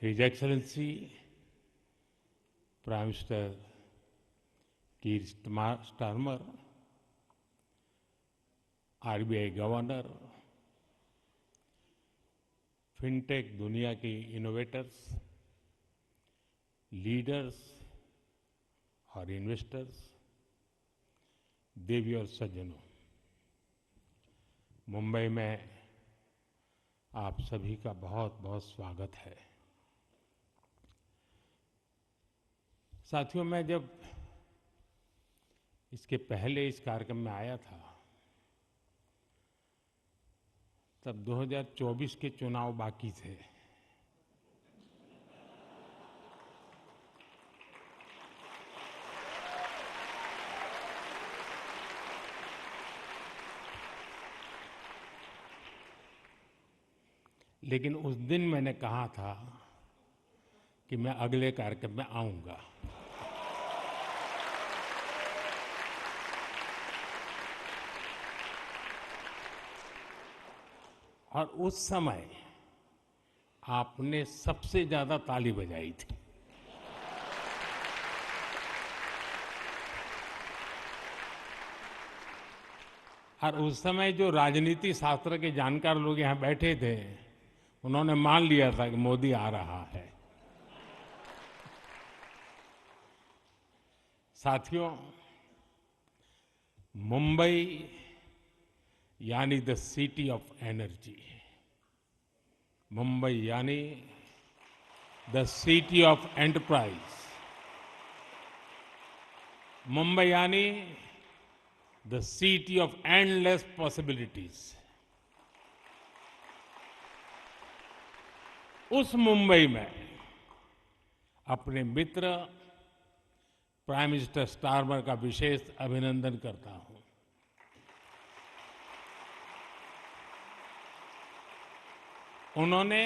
His Excellency Prime Minister Keir Starmer, RBI governor, fintech दुनिया के innovators, leaders और investors, देवी और सज्जनों, मुंबई में आप सभी का बहुत बहुत स्वागत है। साथियों, मैं जब इसके पहले इस कार्यक्रम में आया था तब 2024 के चुनाव बाकी थे। लेकिन उस दिन मैंने कहा था कि मैं अगले कार्यक्रम में आऊंगा। और उस समय आपने सबसे ज्यादा ताली बजाई थी। और उस समय जो राजनीति शास्त्र के जानकार लोग यहां बैठे थे, उन्होंने मान लिया था कि मोदी आ रहा है। साथियों, मुंबई यानी the city of energy, Mumbai यानी the city of enterprise, Mumbai यानी the city of endless possibilities. उस मुंबई में अपने मित्र प्राइम मिनिस्टर स्टारमर का विशेष अभिनंदन करता हूं। उन्होंने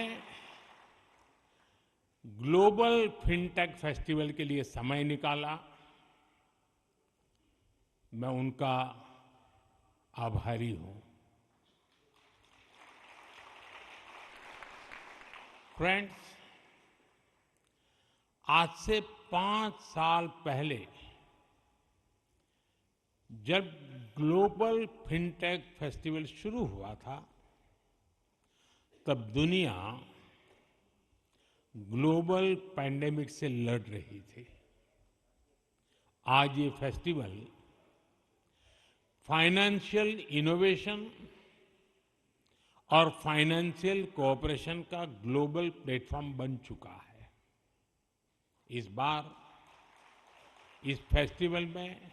ग्लोबल फिनटेक फेस्टिवल के लिए समय निकाला। मैं उनका आभारी हूं। फ्रेंड्स, आज से 5 साल पहले जब ग्लोबल फिनटेक फेस्टिवल शुरू हुआ था, तब दुनिया ग्लोबल पैंडेमिक से लड़ रही थी। आज ये फेस्टिवल फाइनेंशियल इनोवेशन और फाइनेंशियल कोऑपरेशन का ग्लोबल प्लेटफॉर्म बन चुका है। इस बार इस फेस्टिवल में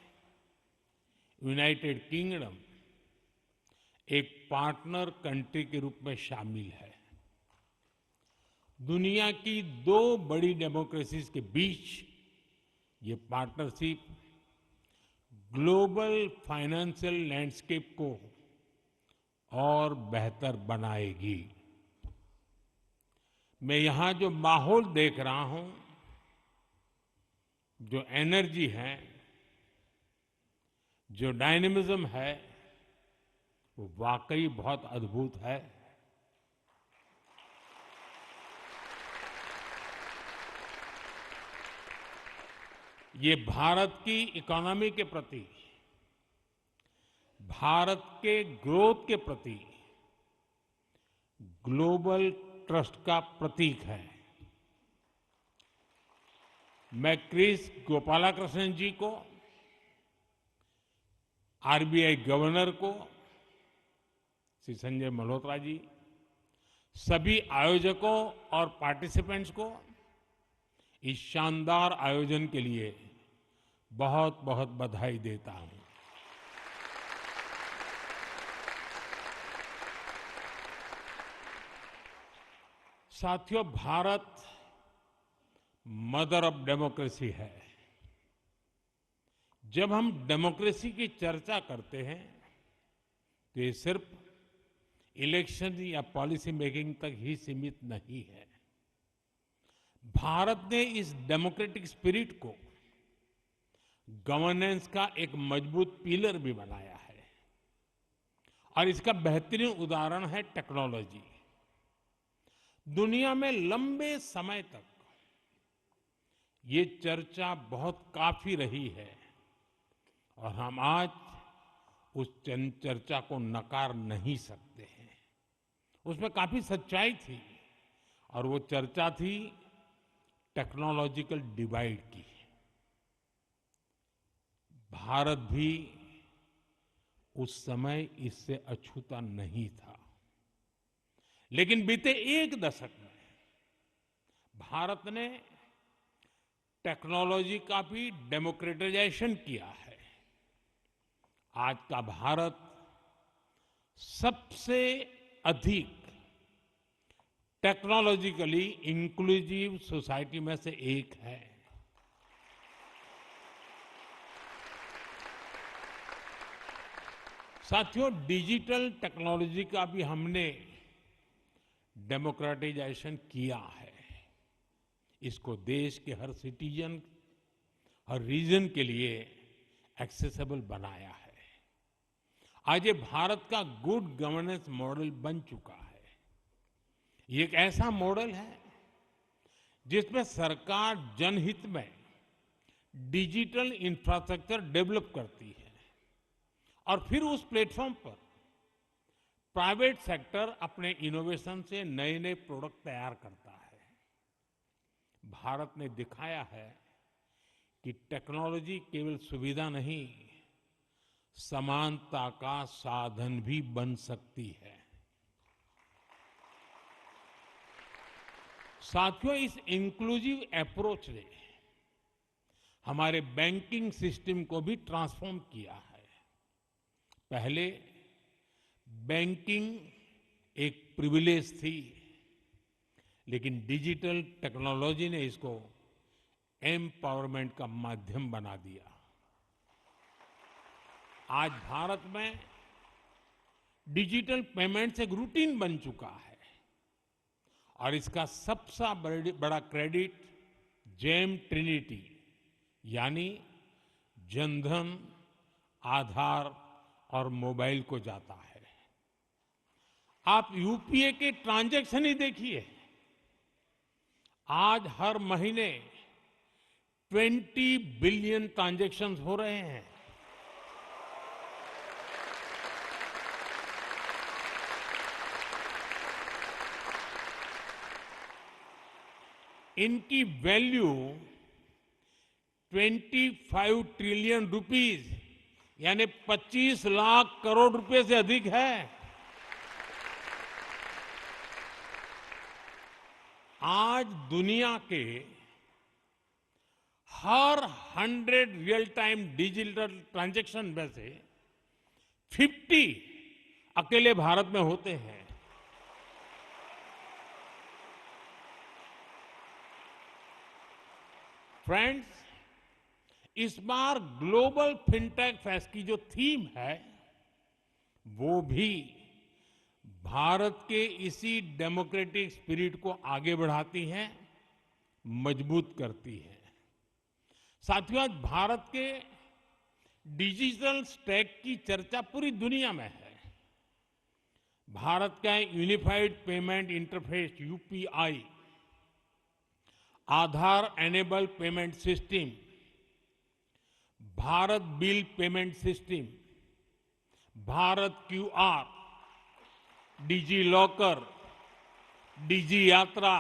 यूनाइटेड किंगडम एक पार्टनर कंट्री के रूप में शामिल है। दुनिया की 2 बड़ी डेमोक्रेसीज के बीच ये पार्टनरशिप ग्लोबल फाइनेंशियल लैंडस्केप को और बेहतर बनाएगी। मैं यहां जो माहौल देख रहा हूं, जो एनर्जी है, जो डायनेमिज्म है, वो वाकई बहुत अद्भुत है। ये भारत की इकोनॉमी के प्रति, भारत के ग्रोथ के प्रति ग्लोबल ट्रस्ट का प्रतीक है। मैं क्रिस गोपालाकृष्णन जी को, आरबीआई गवर्नर को, श्री संजय मल्होत्रा जी, सभी आयोजकों और पार्टिसिपेंट्स को इस शानदार आयोजन के लिए बहुत बहुत बधाई देता हूं। साथियों, भारत मदर ऑफ डेमोक्रेसी है। जब हम डेमोक्रेसी की चर्चा करते हैं तो ये सिर्फ इलेक्शन या पॉलिसी मेकिंग तक ही सीमित नहीं है। भारत ने इस डेमोक्रेटिक स्पिरिट को गवर्नेंस का एक मजबूत पिलर भी बनाया है। और इसका बेहतरीन उदाहरण है टेक्नोलॉजी। दुनिया में लंबे समय तक ये चर्चा बहुत काफी रही है और हम आज उस चर्चा को नकार नहीं सकते हैं। उसमें काफी सच्चाई थी और वो चर्चा थी टेक्नोलॉजिकल डिवाइड की। भारत भी उस समय इससे अछूता नहीं था, लेकिन बीते एक दशक में भारत ने टेक्नोलॉजी का भी डेमोक्रेटाइजेशन किया है। आज का भारत सबसे अधिक टेक्नोलॉजिकली इंक्लूसिव सोसाइटी में से एक है। साथियों, डिजिटल टेक्नोलॉजी का भी हमने डेमोक्रेटाइजेशन किया है। इसको देश के हर सिटीजन, हर रीजन के लिए एक्सेसिबल बनाया है। आज ये भारत का गुड गवर्नेंस मॉडल बन चुका है। ये एक ऐसा मॉडल है जिसमें सरकार जनहित में डिजिटल इंफ्रास्ट्रक्चर डेवलप करती है और फिर उस प्लेटफॉर्म पर प्राइवेट सेक्टर अपने इनोवेशन से नए नए प्रोडक्ट तैयार करता है। भारत ने दिखाया है कि टेक्नोलॉजी केवल सुविधा नहीं, समानता का साधन भी बन सकती है। साथियों, इस इंक्लूसिव अप्रोच ने हमारे बैंकिंग सिस्टम को भी ट्रांसफॉर्म किया है। पहले बैंकिंग एक प्रिविलेज थी, लेकिन डिजिटल टेक्नोलॉजी ने इसको एम्पावरमेंट का माध्यम बना दिया। आज भारत में डिजिटल पेमेंट्स एक रूटीन बन चुका है और इसका सबसे बड़ा क्रेडिट जेम ट्रिनिटी यानी जनधन, आधार और मोबाइल को जाता है। आप यूपीए के ट्रांजैक्शन ही देखिए, आज हर महीने 20 बिलियन ट्रांजैक्शंस हो रहे हैं। इनकी वैल्यू 25 ट्रिलियन रुपीस यानी 25 लाख करोड़ रुपए से अधिक है। आज दुनिया के हर 100 रियल टाइम डिजिटल ट्रांजैक्शन में से 50 अकेले भारत में होते हैं। फ्रेंड्स, इस बार ग्लोबल फिनटेक फेस्ट की जो थीम है वो भी भारत के इसी डेमोक्रेटिक स्पिरिट को आगे बढ़ाती है, मजबूत करती है। साथियों, आज भारत के डिजिटल स्टैक की चर्चा पूरी दुनिया में है। भारत का unified payment interface UPI, Aadhaar enable payment system, Bharat bill payment system, Bharat QR, DigiLocker, Digi Yatra,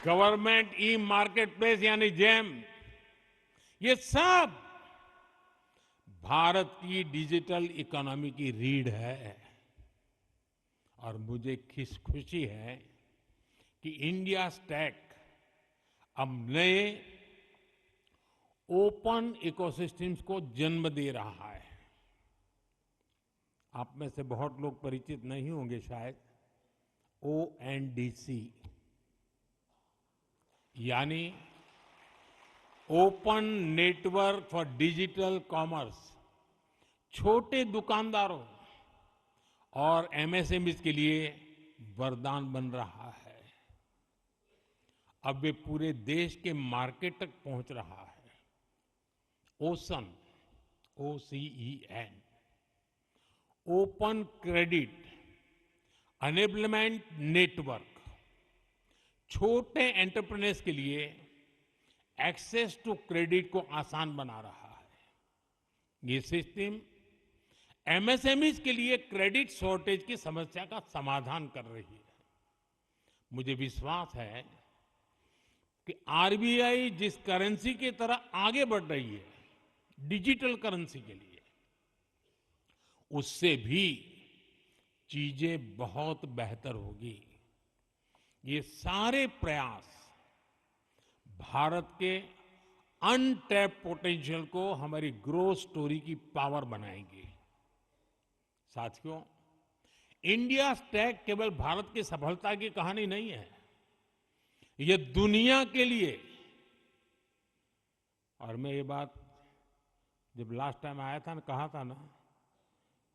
government e market place यानी जेम, ये सब भारत की डिजिटल इकोनॉमी की रीढ़ है। और मुझे खुशी है कि इंडिया स्टैक अब नए ओपन इकोसिस्टम्स को जन्म दे रहा है। आप में से बहुत लोग परिचित नहीं होंगे शायद ONDC यानी open network for digital commerce. छोटे दुकानदारों और MSMEs के लिए वरदान बन रहा है। अब वे पूरे देश के मार्केट तक पहुंच रहा है। ओसन, OCEN, open credit enablement network, छोटे एंटरप्रेन्योर्स के लिए एक्सेस टू क्रेडिट को आसान बना रहा है। ये सिस्टम MSMEs के लिए क्रेडिट शॉर्टेज की समस्या का समाधान कर रही है। मुझे विश्वास है कि RBI जिस करेंसी की तरह आगे बढ़ रही है, डिजिटल करेंसी के लिए, उससे भी चीजें बहुत बेहतर होगी। ये सारे प्रयास भारत के अनटैप्ड पोटेंशियल को हमारी ग्रोथ स्टोरी की पावर बनाएंगे। साथियों, इंडिया स्टैक केवल भारत की सफलता की कहानी नहीं है, ये दुनिया के लिए। और मैं ये बात जब लास्ट टाइम आया था ना, कहा था ना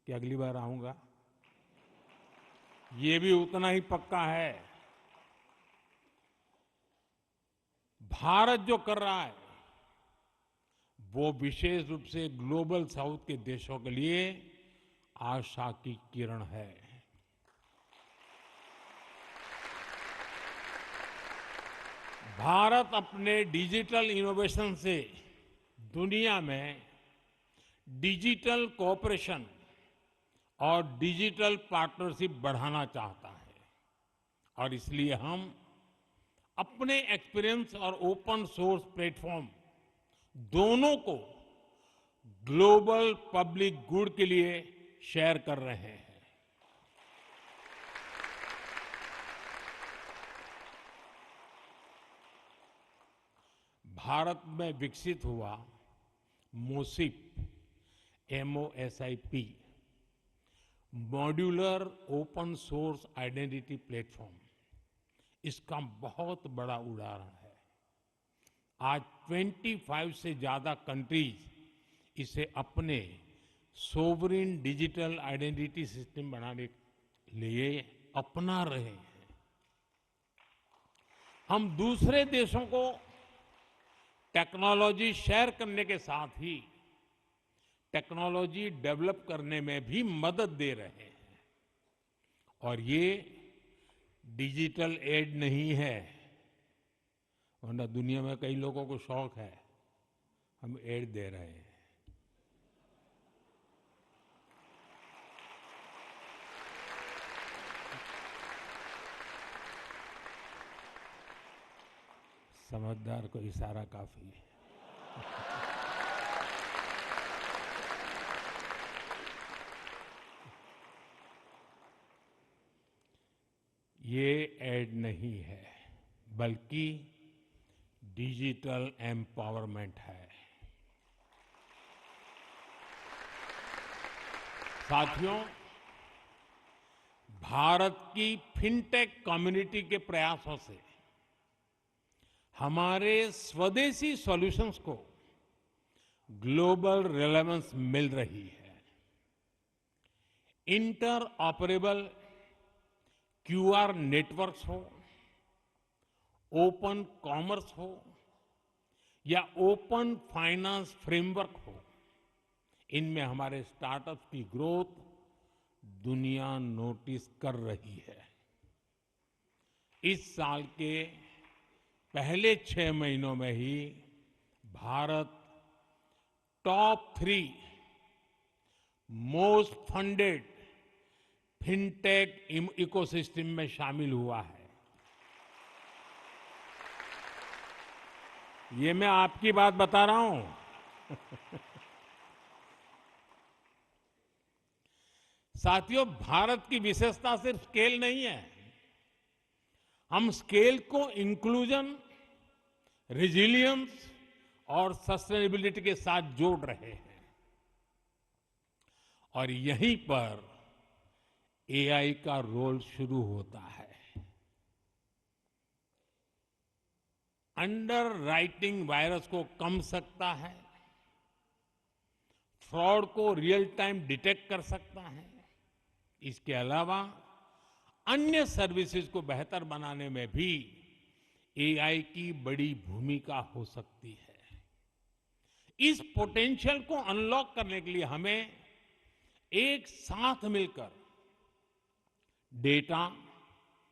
कि अगली बार आऊंगा, ये भी उतना ही पक्का है। भारत जो कर रहा है वो विशेष रूप से ग्लोबल साउथ के देशों के लिए आशा की किरण है। भारत अपने डिजिटल इनोवेशन से दुनिया में डिजिटल कोऑपरेशन और डिजिटल पार्टनरशिप बढ़ाना चाहता है। और इसलिए हम अपने एक्सपीरियंस और ओपन सोर्स प्लेटफॉर्म दोनों को ग्लोबल पब्लिक गुड के लिए शेयर कर रहे हैं। भारत में विकसित हुआ मोसिप, MOSIP, modular open source identity platform, इसका बहुत बड़ा उदाहरण है। आज 25 से ज्यादा कंट्रीज इसे अपने सोवरिन डिजिटल आइडेंटिटी सिस्टम बनाने के लिए अपना रहे हैं। हम दूसरे देशों को टेक्नोलॉजी शेयर करने के साथ ही टेक्नोलॉजी डेवलप करने में भी मदद दे रहे हैं। और ये डिजिटल एड नहीं है, वरना दुनिया में कई लोगों को शौक है, हम एड दे रहे हैं। समझदार को इशारा काफी है। ये एड नहीं है, बल्कि डिजिटल एम्पावरमेंट है। साथियों, भारत की फिनटेक कम्युनिटी के प्रयासों से हमारे स्वदेशी सॉल्यूशंस को ग्लोबल रेलेवेंस मिल रही है। इंटर ऑपरेबल QR नेटवर्क्स हो, ओपन कॉमर्स हो या ओपन फाइनेंस फ्रेमवर्क हो, इनमें हमारे स्टार्टअप्स की ग्रोथ दुनिया नोटिस कर रही है। इस साल के पहले 6 महीनों में ही Bharat top 3 most funded fintech ecosystem में शामिल हुआ है। ये मैं आपकी बात बता रहा हूं। साथियों, भारत की विशेषता सिर्फ स्केल नहीं है, हम स्केल को इंक्लूजन, रेजिलियंस और सस्टेनेबिलिटी के साथ जोड़ रहे हैं। और यहीं पर AI का रोल शुरू होता है। अंडर राइटिंग वायरस को कम सकता है, फ्रॉड को रियल टाइम डिटेक्ट कर सकता है। इसके अलावा अन्य सर्विसेज को बेहतर बनाने में भी एआई की बड़ी भूमिका हो सकती है। इस पोटेंशियल को अनलॉक करने के लिए हमें एक साथ मिलकर डेटा,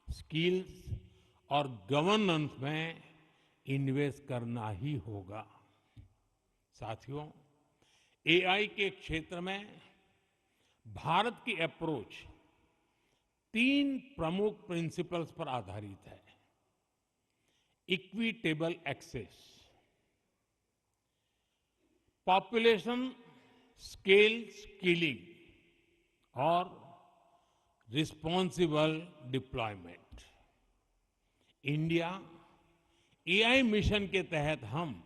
स्किल्स और गवर्नेंस में इन्वेस्ट करना ही होगा। साथियों, एआई के क्षेत्र में भारत की अप्रोच 3 प्रमुख प्रिंसिपल्स पर आधारित है। Equitable access, population scale skilling और responsible deployment. India AI mission के तहत हम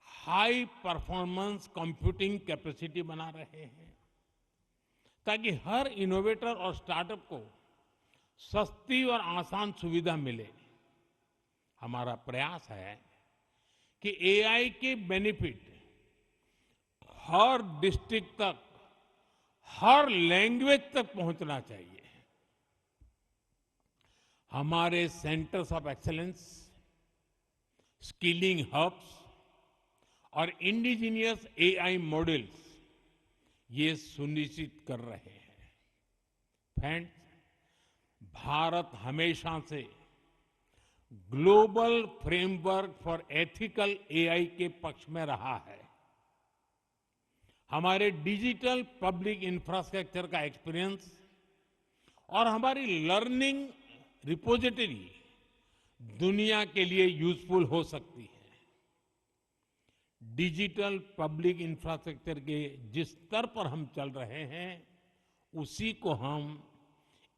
हाई परफॉर्मेंस कंप्यूटिंग कैपेसिटी बना रहे हैं ताकि हर इनोवेटर और स्टार्टअप को सस्ती और आसान सुविधा मिले। हमारा प्रयास है कि एआई के बेनिफिट हर डिस्ट्रिक्ट तक, हर लैंग्वेज तक पहुंचना चाहिए। हमारे centres of excellence, skilling hubs और इंडिजिनियस एआई मॉडल्स ये सुनिश्चित कर रहे हैं। फ्रेंड्स, भारत हमेशा से global framework for ethical AI के पक्ष में रहा है। हमारे डिजिटल पब्लिक इंफ्रास्ट्रक्चर का एक्सपीरियंस और हमारी लर्निंग रिपोजिटरी दुनिया के लिए यूजफुल हो सकती है। डिजिटल पब्लिक इंफ्रास्ट्रक्चर के जिस स्तर पर हम चल रहे हैं, उसी को हम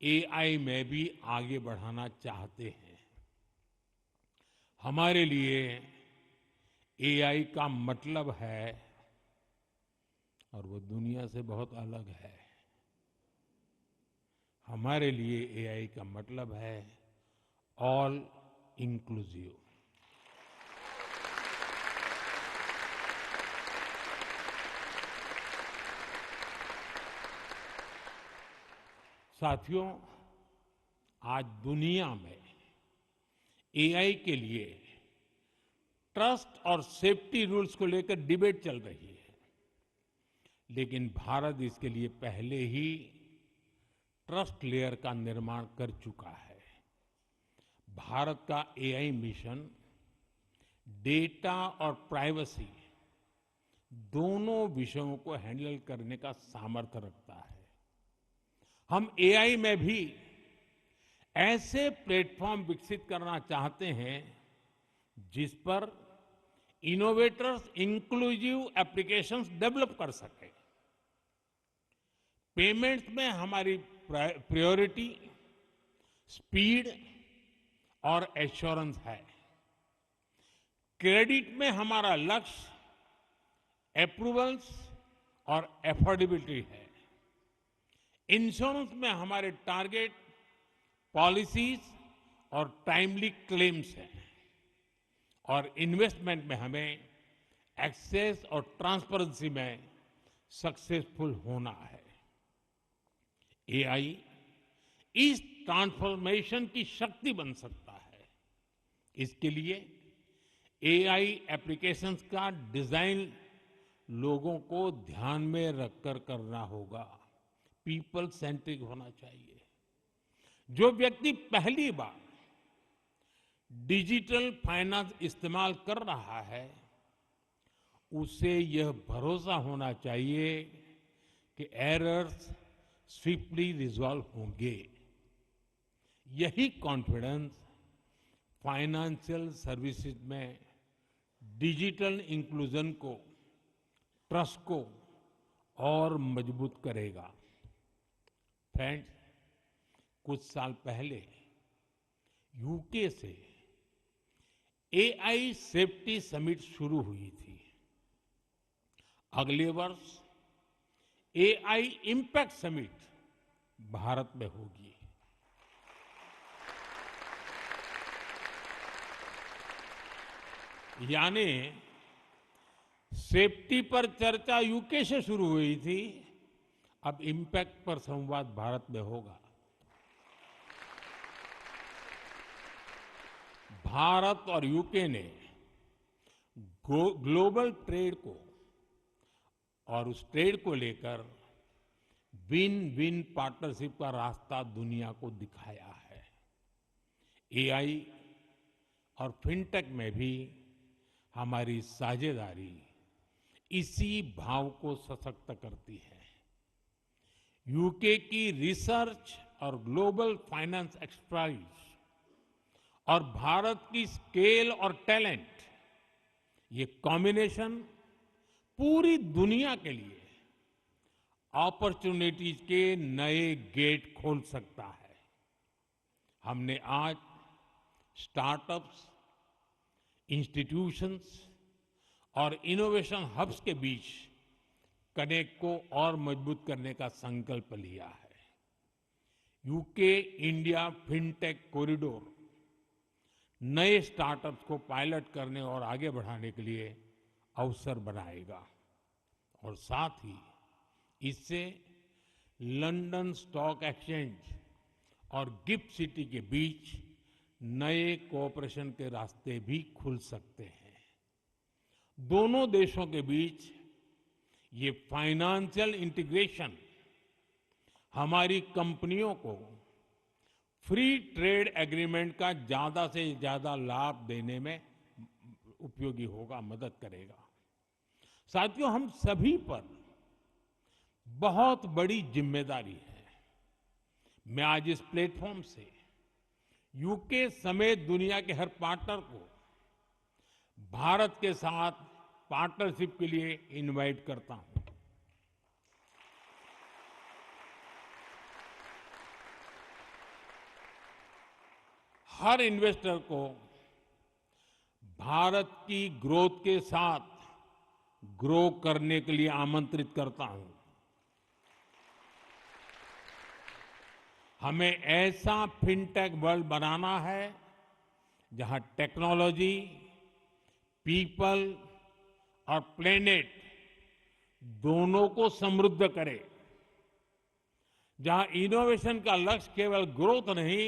एआई में भी आगे बढ़ाना चाहते हैं। हमारे लिए एआई का मतलब है, और वो दुनिया से बहुत अलग है, हमारे लिए एआई का मतलब है ऑल इंक्लूसिव। साथियों, आज दुनिया में एआई के लिए ट्रस्ट और सेफ्टी रूल्स को लेकर डिबेट चल रही है, लेकिन भारत इसके लिए पहले ही ट्रस्ट लेयर का निर्माण कर चुका है। भारत का एआई मिशन डेटा और प्राइवेसी दोनों विषयों को हैंडल करने का सामर्थ्य रखता है। हम एआई में भी ऐसे प्लेटफॉर्म विकसित करना चाहते हैं जिस पर इनोवेटर्स इंक्लूसिव एप्लीकेशंस डेवलप कर सके। पेमेंट्स में हमारी प्रायोरिटी स्पीड और एश्योरेंस है। क्रेडिट में हमारा लक्ष्य अप्रूवल्स और एफोर्डेबिलिटी है। इंश्योरेंस में हमारे टारगेट पॉलिसीज और टाइमली क्लेम्स हैं, और इन्वेस्टमेंट में हमें एक्सेस और ट्रांसपेरेंसी में सक्सेसफुल होना है। एआई इस ट्रांसफॉर्मेशन की शक्ति बन सकता है। इसके लिए एआई एप्लीकेशंस का डिजाइन लोगों को ध्यान में रखकर करना होगा। पीपल सेंट्रिक होना चाहिए। जो व्यक्ति पहली बार डिजिटल फाइनेंस इस्तेमाल कर रहा है, उसे यह भरोसा होना चाहिए कि एरर्स स्विफ्टली रिजॉल्व होंगे। यही कॉन्फिडेंस फाइनेंशियल सर्विसेज में डिजिटल इंक्लूजन को, ट्रस्ट को और मजबूत करेगा। फ्रेंड्स, कुछ साल पहले यूके से एआई सेफ्टी समिट शुरू हुई थी। अगले वर्ष एआई इम्पैक्ट समिट भारत में होगी। यानी सेफ्टी पर चर्चा यूके से शुरू हुई थी, अब इम्पैक्ट पर संवाद भारत में होगा। भारत और यूके ने ग्लोबल ट्रेड को और उस ट्रेड को लेकर विन विन पार्टनरशिप का रास्ता दुनिया को दिखाया है। एआई और फिनटेक में भी हमारी साझेदारी इसी भाव को सशक्त करती है। यूके की रिसर्च और ग्लोबल फाइनेंस एक्सपर्टीज और भारत की स्केल और टैलेंट, ये कॉम्बिनेशन पूरी दुनिया के लिए अपॉर्चुनिटीज के नए गेट खोल सकता है। हमने आज स्टार्टअप्स, इंस्टीट्यूशंस और इनोवेशन हब्स के बीच कनेक्ट को और मजबूत करने का संकल्प लिया है। यूके इंडिया फिनटेक कॉरिडोर नए स्टार्टअप्स को पायलट करने और आगे बढ़ाने के लिए अवसर बनाएगा और साथ ही इससे लंदन स्टॉक एक्सचेंज और गिफ्ट सिटी के बीच नए कोऑपरेशन के रास्ते भी खुल सकते हैं। दोनों देशों के बीच ये फाइनेंशियल इंटीग्रेशन हमारी कंपनियों को फ्री ट्रेड एग्रीमेंट का ज्यादा से ज्यादा लाभ देने में उपयोगी होगा, मदद करेगा। साथियों, हम सभी पर बहुत बड़ी जिम्मेदारी है। मैं आज इस प्लेटफॉर्म से यूके समेत दुनिया के हर पार्टनर को भारत के साथ पार्टनरशिप के लिए इनवाइट करता हूं। हर इन्वेस्टर को भारत की ग्रोथ के साथ ग्रो करने के लिए आमंत्रित करता हूं। हमें ऐसा फिनटेक वर्ल्ड बनाना है जहां टेक्नोलॉजी, पीपल और प्लेनेट दोनों को समृद्ध करे, जहां इनोवेशन का लक्ष्य केवल ग्रोथ नहीं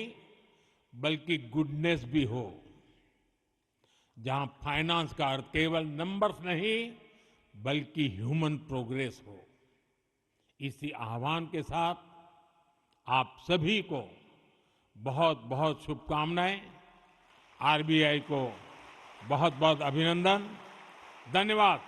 बल्कि गुडनेस भी हो, जहां फाइनेंस का अर्थ केवल नंबर्स नहीं बल्कि ह्यूमन प्रोग्रेस हो। इसी आह्वान के साथ आप सभी को बहुत बहुत शुभकामनाएं। आरबीआई को बहुत बहुत अभिनंदन। धन्यवाद।